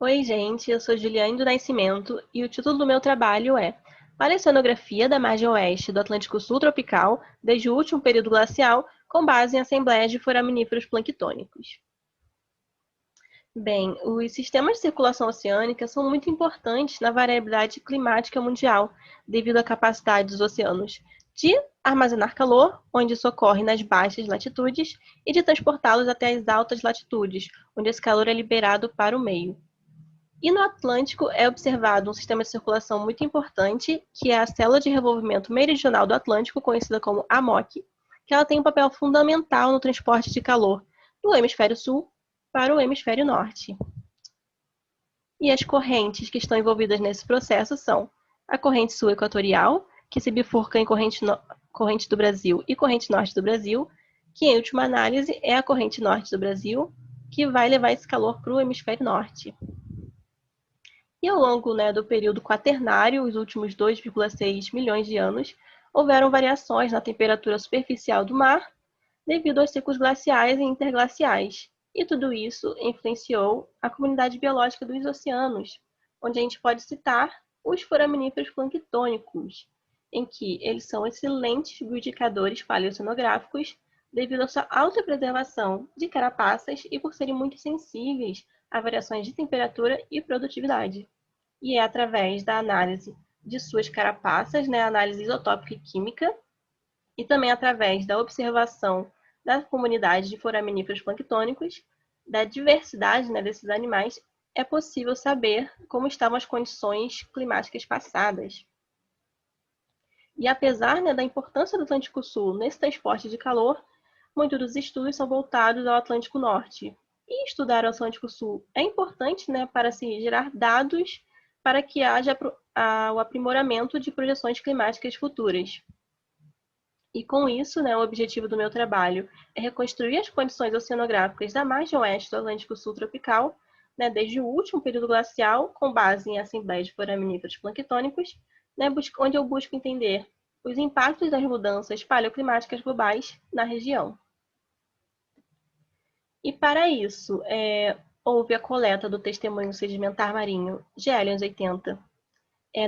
Oi, gente, eu sou Juliane do Nascimento e o título do meu trabalho é Paleoceanografia da margem oeste do Atlântico Sul tropical desde o último período glacial, com base em assembleias de foraminíferos planctônicos. Bem, os sistemas de circulação oceânica são muito importantes na variabilidade climática mundial, devido à capacidade dos oceanos de armazenar calor, onde isso ocorre nas baixas latitudes, e de transportá-los até as altas latitudes, onde esse calor é liberado para o meio. E no Atlântico é observado um sistema de circulação muito importante, que é a Célula de Revolvimento Meridional do Atlântico, conhecida como AMOC, que ela tem um papel fundamental no transporte de calor do hemisfério sul para o hemisfério norte. E as correntes que estão envolvidas nesse processo são a corrente sul equatorial, que se bifurca em corrente do Brasil e corrente norte do Brasil, que em última análise é a corrente norte do Brasil, que vai levar esse calor para o hemisfério norte. E ao longo do período quaternário, os últimos 2,6 milhões de anos, houveram variações na temperatura superficial do mar devido aos ciclos glaciais e interglaciais. E tudo isso influenciou a comunidade biológica dos oceanos, onde a gente pode citar os foraminíferos planctônicos, em que eles são excelentes bioindicadores paleoceanográficos devido à sua alta preservação de carapaças e por serem muito sensíveis a variações de temperatura e produtividade. E é através da análise de suas carapaças, análise isotópica e química, e também através da observação da comunidade de foraminíferos planctônicos, da diversidade desses animais, é possível saber como estavam as condições climáticas passadas. E apesar da importância do Atlântico Sul nesse transporte de calor, muitos dos estudos são voltados ao Atlântico Norte. E estudar o Atlântico Sul é importante para se gerar dados para que haja o aprimoramento de projeções climáticas futuras. E com isso, o objetivo do meu trabalho é reconstruir as condições oceanográficas da margem oeste do Atlântico Sul tropical, desde o último período glacial, com base em assembleias de foraminíferos planctônicos, onde eu busco entender os impactos das mudanças paleoclimáticas globais na região. E para isso, houve a coleta do testemunho sedimentar marinho GL 80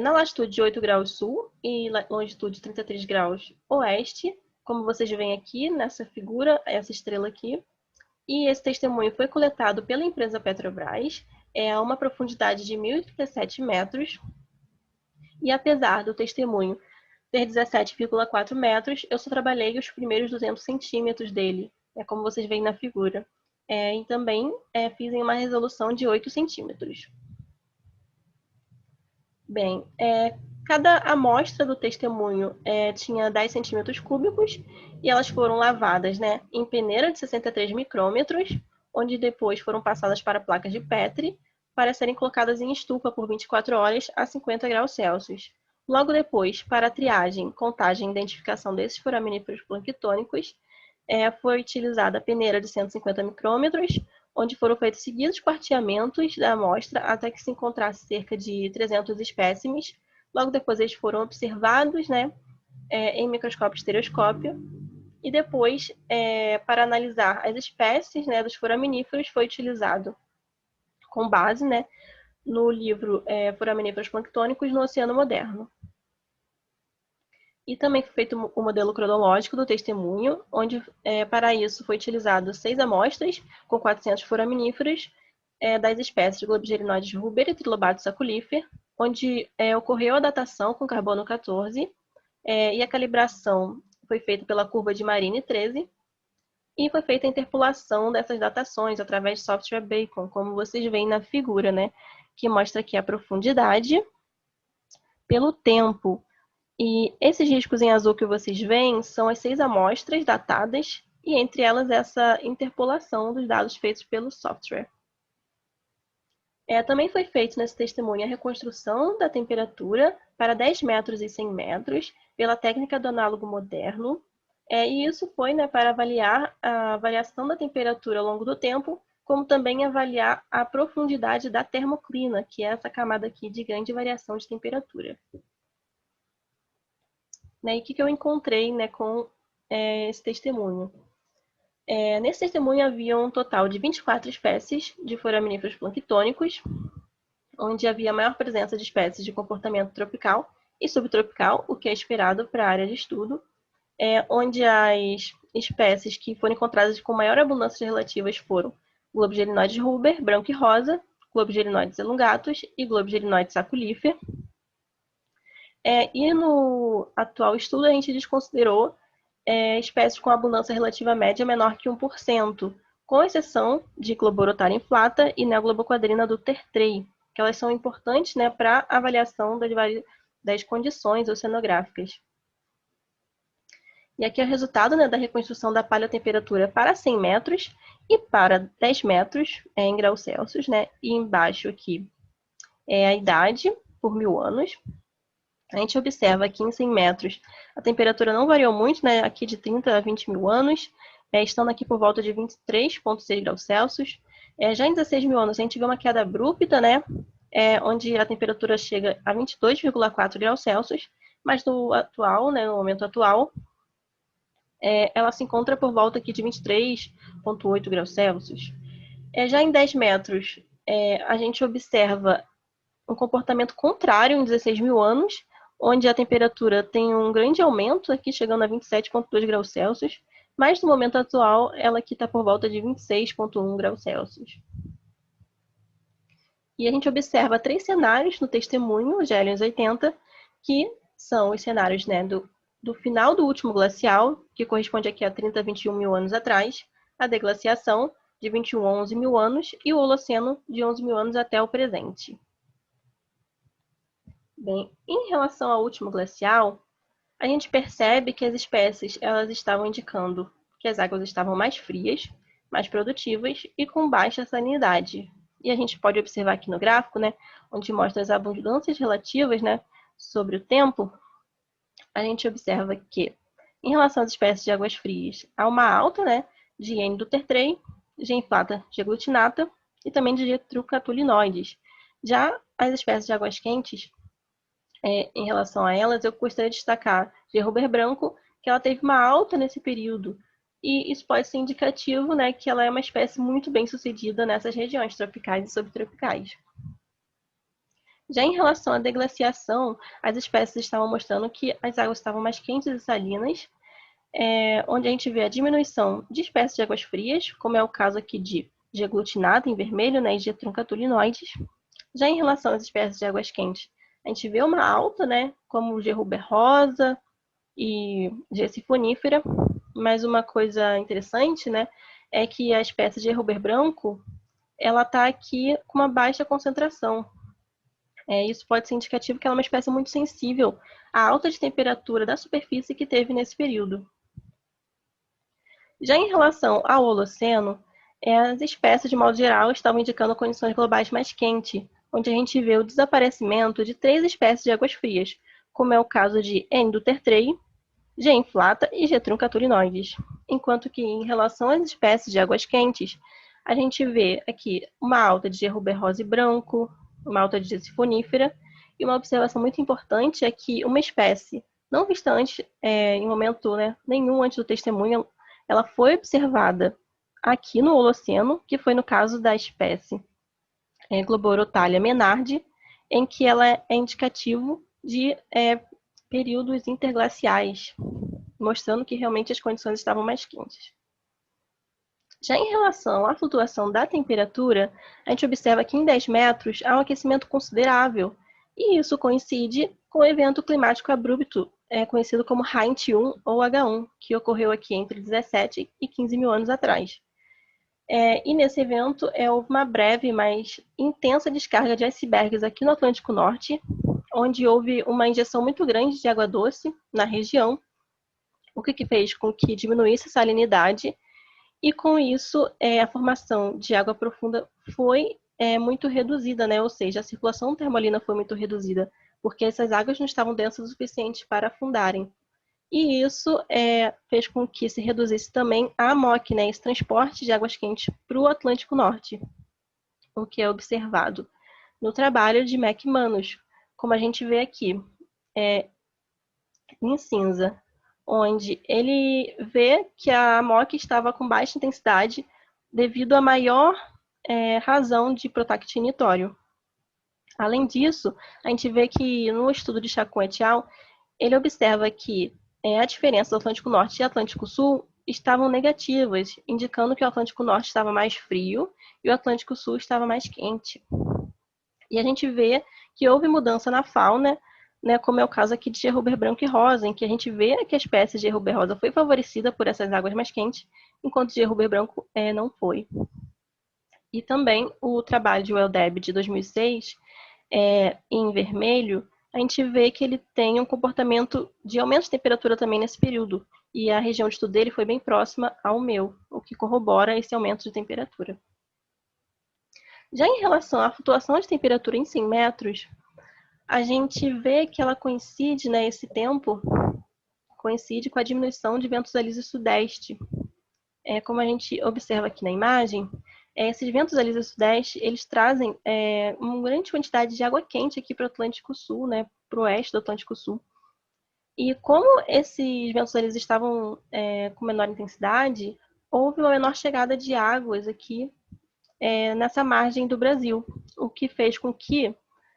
na latitude de 8 graus sul e longitude de 33 graus oeste, como vocês veem aqui nessa figura, essa estrela aqui. E esse testemunho foi coletado pela empresa Petrobras a uma profundidade de 1.037 metros. E apesar do testemunho ter 17,4 metros, eu só trabalhei os primeiros 200 centímetros dele, como vocês veem na figura. E também fiz em uma resolução de 8 centímetros. Bem, cada amostra do testemunho tinha 10 centímetros cúbicos e elas foram lavadas em peneira de 63 micrômetros, onde depois foram passadas para placas de Petri para serem colocadas em estufa por 24 horas a 50 graus Celsius. Logo depois, para a triagem, contagem e identificação desses foraminíferos planctônicos, foi utilizada a peneira de 150 micrômetros, onde foram feitos seguidos quarteamentos da amostra até que se encontrasse cerca de 300 espécimes. Logo depois eles foram observados em microscópio estereoscópio. E depois, para analisar as espécies dos foraminíferos, foi utilizado com base no livro Foraminíferos Planctônicos no Oceano Moderno. E também foi feito o modelo cronológico do testemunho, onde para isso foi utilizado 6 amostras com 400 foraminíferos das espécies Globigerinoides ruber e Trilobates saculifer, onde ocorreu a datação com carbono 14 e a calibração foi feita pela curva de Marine 13 e foi feita a interpolação dessas datações através de software Bacon, como vocês veem na figura, que mostra aqui a profundidade pelo tempo. E esses riscos em azul que vocês veem são as 6 amostras datadas e entre elas essa interpolação dos dados feitos pelo software. Também foi feito nesse testemunho a reconstrução da temperatura para 10 metros e 100 metros pela técnica do análogo moderno. E isso foi para avaliar a variação da temperatura ao longo do tempo, como também avaliar a profundidade da termoclina, que é essa camada aqui de grande variação de temperatura. E o que eu encontrei com esse testemunho? Nesse testemunho havia um total de 24 espécies de foraminíferos planctônicos, onde havia maior presença de espécies de comportamento tropical e subtropical, o que é esperado para a área de estudo, onde as espécies que foram encontradas com maior abundância relativas foram Globigerinoides ruber, branco e rosa, Globigerinoides elongatus e Globigerinoides acuífer. E no atual estudo, a gente desconsiderou espécies com abundância relativa média menor que 1%, com exceção de Globorotaria inflata e Neogloboquadrina do tertrei, que elas são importantes, né, para avaliação das condições oceanográficas. E aqui é o resultado, né, da reconstrução da paleotemperatura para 100 metros e para 10 metros em graus Celsius, né? E embaixo aqui é a idade por 1000 anos. A gente observa que em 100 metros a temperatura não variou muito, né? Aqui de 30 a 20 mil anos, estando aqui por volta de 23,6 graus Celsius. Já em 16 mil anos a gente vê uma queda abrupta, né? Onde a temperatura chega a 22,4 graus Celsius, mas no atual, né, no momento atual, ela se encontra por volta aqui de 23,8 graus Celsius. Já em 10 metros, a gente observa um comportamento contrário em 16 mil anos, onde a temperatura tem um grande aumento, aqui chegando a 27,2 graus Celsius, mas no momento atual, ela aqui está por volta de 26,1 graus Celsius. E a gente observa 3 cenários no testemunho de anos 80, que são os cenários, né, do final do último glacial, que corresponde aqui a 30 a 21 mil anos atrás, a deglaciação, de 21 a 11 mil anos, e o Holoceno, de 11 mil anos até o presente. Bem, em relação ao último glacial, a gente percebe que as espécies elas estavam indicando que as águas estavam mais frias, mais produtivas e com baixa salinidade. E a gente pode observar aqui no gráfico, né, onde mostra as abundâncias relativas, né, sobre o tempo, a gente observa que, em relação às espécies de águas frias, há uma alta, né, de N do tertrei, G inflata de aglutinata e também de G truncatulinoides. Já as espécies de águas quentes, em relação a elas, eu gostaria de destacar G. ruber branco, que ela teve uma alta nesse período. E isso pode ser indicativo, né, que ela é uma espécie muito bem sucedida nessas regiões tropicais e subtropicais. Já em relação à deglaciação, as espécies estavam mostrando que as águas estavam mais quentes e salinas, onde a gente vê a diminuição de espécies de águas frias, como é o caso aqui de G. aglutinata em vermelho, né, e G. truncatulinoides. Já em relação às espécies de águas quentes, a gente vê uma alta, né, como G. ruber rosa e G. sifonífera, mas uma coisa interessante, né, é que a espécie G. ruber branco, ela está aqui com uma baixa concentração. Isso pode ser indicativo que ela é uma espécie muito sensível à alta de temperatura da superfície que teve nesse período. Já em relação ao Holoceno, as espécies, de modo geral, estavam indicando condições globais mais quentes, onde a gente vê o desaparecimento de 3 espécies de águas frias, como é o caso de N. do tertrei, G. inflata e G. truncatulinoides. Enquanto que, em relação às espécies de águas quentes, a gente vê aqui uma alta de G. ruber rosa e branco, uma alta de G. sifonífera, e uma observação muito importante é que uma espécie não vista antes, em momento, né, nenhum antes do testemunho, ela foi observada aqui no Holoceno, que foi no caso da espécie Globorotalia menardi, em que ela é indicativo de períodos interglaciais, mostrando que realmente as condições estavam mais quentes. Já em relação à flutuação da temperatura, a gente observa que em 10 metros há um aquecimento considerável, e isso coincide com o evento climático abrupto, conhecido como Heinz 1 ou H1, que ocorreu aqui entre 17 e 15 mil anos atrás. E nesse evento houve uma breve, mas intensa descarga de icebergs aqui no Atlântico Norte, onde houve uma injeção muito grande de água doce na região, o que fez com que diminuísse a salinidade, e com isso a formação de água profunda foi muito reduzida, né? Ou seja, a circulação termolina foi muito reduzida, porque essas águas não estavam densas o suficiente para afundarem. E isso fez com que se reduzisse também a AMOC, né, esse transporte de águas quentes para o Atlântico Norte, o que é observado no trabalho de McManus, como a gente vê aqui, em cinza, onde ele vê que a AMOC estava com baixa intensidade devido à maior razão de protactinitório. Além disso, a gente vê que no estudo de Chacon et al., ele observa que a diferença do Atlântico Norte e Atlântico Sul estavam negativas, indicando que o Atlântico Norte estava mais frio e o Atlântico Sul estava mais quente. E a gente vê que houve mudança na fauna, né, como é o caso aqui de gerruber branco e rosa, em que a gente vê que a espécie de gerruber rosa foi favorecida por essas águas mais quentes, enquanto o gerruber branco não foi. E também o trabalho de Well-Deb de 2006, em vermelho, a gente vê que ele tem um comportamento de aumento de temperatura também nesse período. E a região de estudo dele foi bem próxima ao meu, o que corrobora esse aumento de temperatura. Já em relação à flutuação de temperatura em 100 metros, a gente vê que ela coincide, né, esse tempo coincide com a diminuição de ventos alísios sudeste. Como a gente observa aqui na imagem, esses ventos alísios sudeste, eles trazem uma grande quantidade de água quente aqui para o Atlântico Sul, né, para o oeste do Atlântico Sul. E como esses ventos alísios estavam com menor intensidade, houve uma menor chegada de águas aqui nessa margem do Brasil, o que fez com que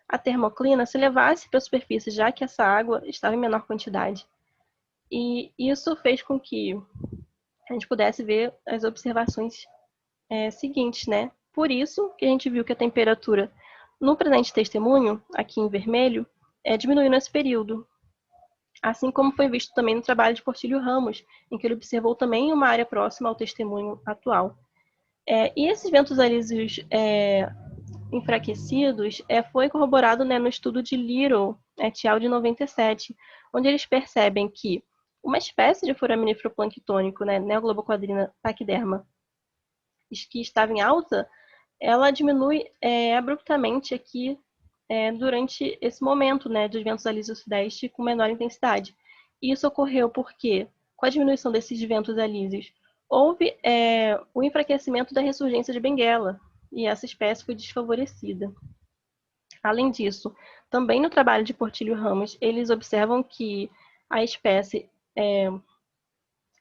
a termoclina se levasse para a superfície, já que essa água estava em menor quantidade. E isso fez com que a gente pudesse ver as observações seguintes, né? Por isso que a gente viu que a temperatura no presente testemunho, aqui em vermelho, diminuiu nesse período. Assim como foi visto também no trabalho de Portilho Ramos, em que ele observou também uma área próxima ao testemunho atual. E esses ventos alísios enfraquecidos foi corroborado, né, no estudo de Little et al. De 97, onde eles percebem que uma espécie de foraminífero planctônico, né, Neogloboquadrina pachyderma, que estava em alta, ela diminui abruptamente aqui durante esse momento, né, dos ventos alísios sudeste com menor intensidade. Isso ocorreu porque, com a diminuição desses ventos alísios, houve o enfraquecimento da ressurgência de Benguela, e essa espécie foi desfavorecida. Além disso, também no trabalho de Portilho Ramos, eles observam que a espécie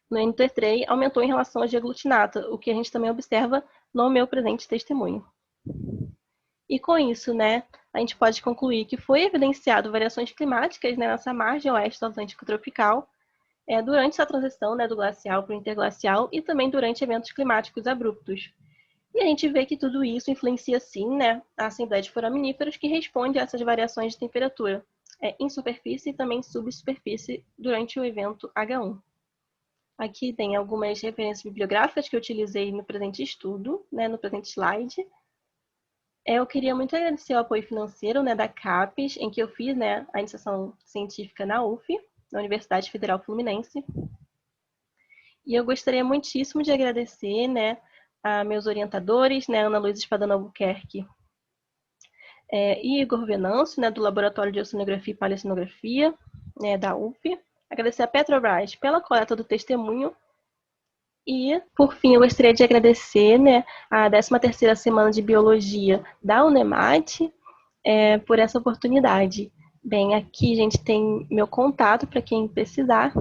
no NT3 aumentou em relação à de aglutinata, o que a gente também observa no meu presente testemunho. E com isso, né, a gente pode concluir que foi evidenciado variações climáticas, né, nessa margem oeste do Atlântico tropical, durante essa transição, né, do glacial para o interglacial e também durante eventos climáticos abruptos. E a gente vê que tudo isso influencia, sim, né, a assembleia de foraminíferos que responde a essas variações de temperatura, em superfície e também subsuperfície durante o evento H1. Aqui tem algumas referências bibliográficas que eu utilizei no presente estudo, né, no presente slide. Eu queria muito agradecer o apoio financeiro, né, da CAPES, em que eu fiz, né, a iniciação científica na UF, na Universidade Federal Fluminense. E eu gostaria muitíssimo de agradecer, né, a meus orientadores, né, Ana Luísa Espadana Albuquerque e Igor Venâncio, né, do Laboratório de Oceanografia e Paleoceanografia, né, da UF. Agradecer a Petrobras pela coleta do testemunho. E, por fim, eu gostaria de agradecer, né, a 13ª Semana de Biologia da UNEMAT por essa oportunidade. Bem, aqui, gente, tem meu contato para quem precisar.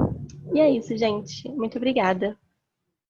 E é isso, gente. Muito obrigada.